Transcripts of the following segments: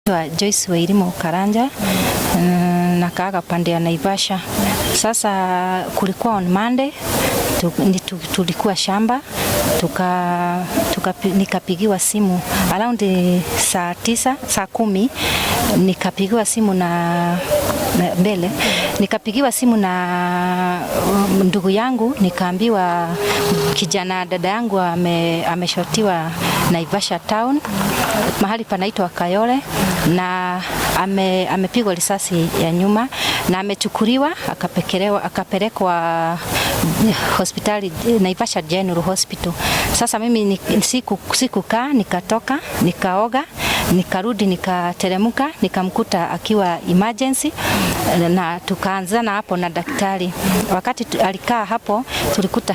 Joyce Wairimu Karanja na kaaga pande ya Naivasha. Sasa kulikuwa on Monday tulikuwa shamba nikapigiwa simu around saa 9 saa 10 nikapigiwa simu na mbele nikapigiwa simu na ndugu yangu, nikaambiwa kijana dada yangu ameshotiwa Naivasha town mahali panaitwa Kayole na amepigwa risasi ya nyuma na amechukuliwa akapelekwa hospitali Naivasha General Hospital. Sasa mimi sikukaa, nikatoka nikaoga nikarudi nikateremka nikamkuta akiwa emergency na tukaanzana hapo na daktari. Wakati alikaa hapo tulikuta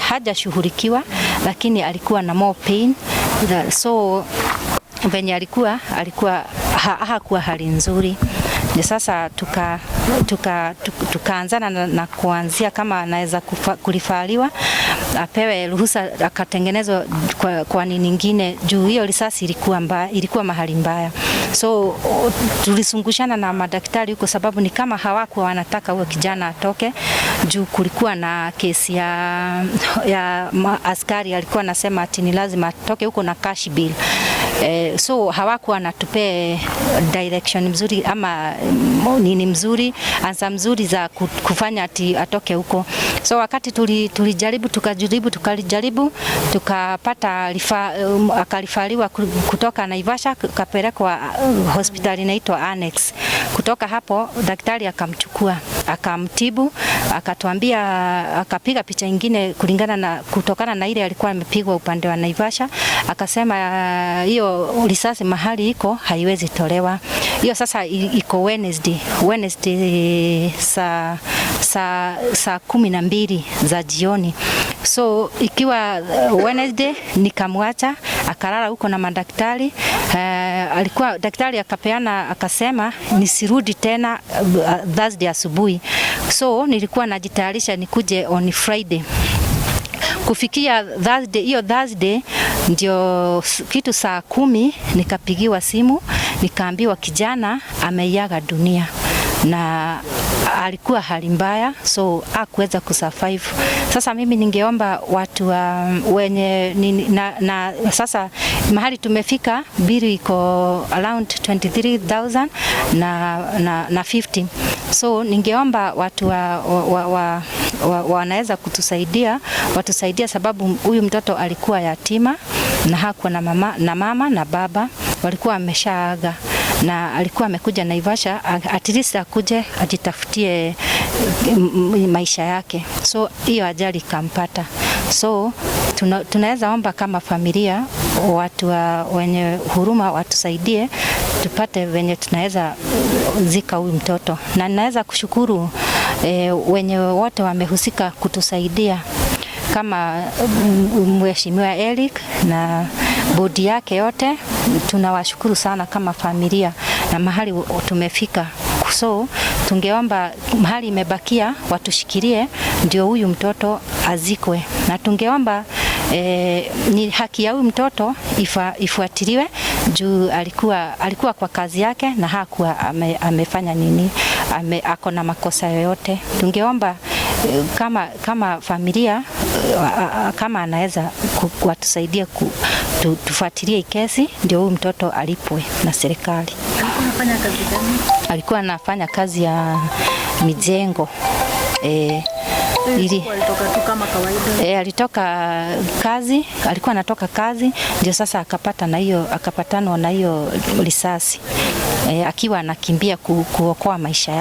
hajashughulikiwa, lakini alikuwa na more pain, so venye alikuwa hakuwa hali nzuri. Sasa tukaanzana na kuanzia kama anaweza kulifaliwa apewe ruhusa akatengenezwa kwa nini nyingine juu hiyo risasi ilikuwa mahali mbaya. So tulisungushana na madaktari huko, sababu ni kama hawakuwa wanataka huyo kijana atoke juu kulikuwa na kesi ya askari alikuwa anasema ati ni lazima atoke huko na cash bill. So hawakuwa wanatupe direction mzuri ama nini mzuri, ansa mzuri za kufanya ati atoke huko. So wakati tulijaribu tukapata akalifaliwa kutoka Naivasha kapelekwa hospitali inaitwa Annex. Kutoka hapo daktari akamchukua akamtibu, akatuambia akapiga picha nyingine kutokana na ile alikuwa amepigwa upande wa Naivasha, akasema hiyo risasi mahali iko haiwezi tolewa. Hiyo sasa iko Wednesday saa 12 za jioni. So ikiwa Wednesday nikamwacha akalala huko na madaktari. Daktari akasema nisirudi tena Thursday asubuhi. So nilikuwa najitayarisha nikuje on Friday. Kufikia Thursday ndio kitu saa 10 nikapigiwa simu nikaambiwa kijana ameiaga dunia na alikuwa hali mbaya, so hakuweza kusurvive. Sasa mimi ningeomba watu wenye na sasa mahali tumefika bili iko around 23,000 na 50. So ningeomba watu wanaweza watusaidia sababu huyu mtoto alikuwa yatima na hakuwa na mama na baba walikuwa wameshaaga na alikuwa amekuja Naivasha at least akuje ajitafutie maisha yake. So hiyo ajali kampata. So tunaweza omba kama familia watu wenye huruma watusaidie tupate venye tunaweza zika huyu mtoto, na ninaweza kushukuru wenye wote wamehusika kutusaidia kama Mheshimiwa Eric na bodi yake yote. Tunawashukuru sana kama familia na mahali tumefika. So tungeomba mahali imebakia watushikilie ndio huyu mtoto azikwe, na tungeomba ni haki ya huyu mtoto ifuatiliwe juu alikuwa kwa kazi yake na hakuwa amefanya nini, ako na makosa yoyote. Tungeomba kama familia kama anaweza watusaidia tufuatilie kesi ndio huyu mtoto alipwe na serikali. Anafanya kazi gani? Alikuwa anafanya kazi ya mijengo. Alitoka tu kama kawaida. Alikuwa anatoka kazi ndio sasa akapatanwa na hiyo risasi akiwa anakimbia kuokoa maisha yake.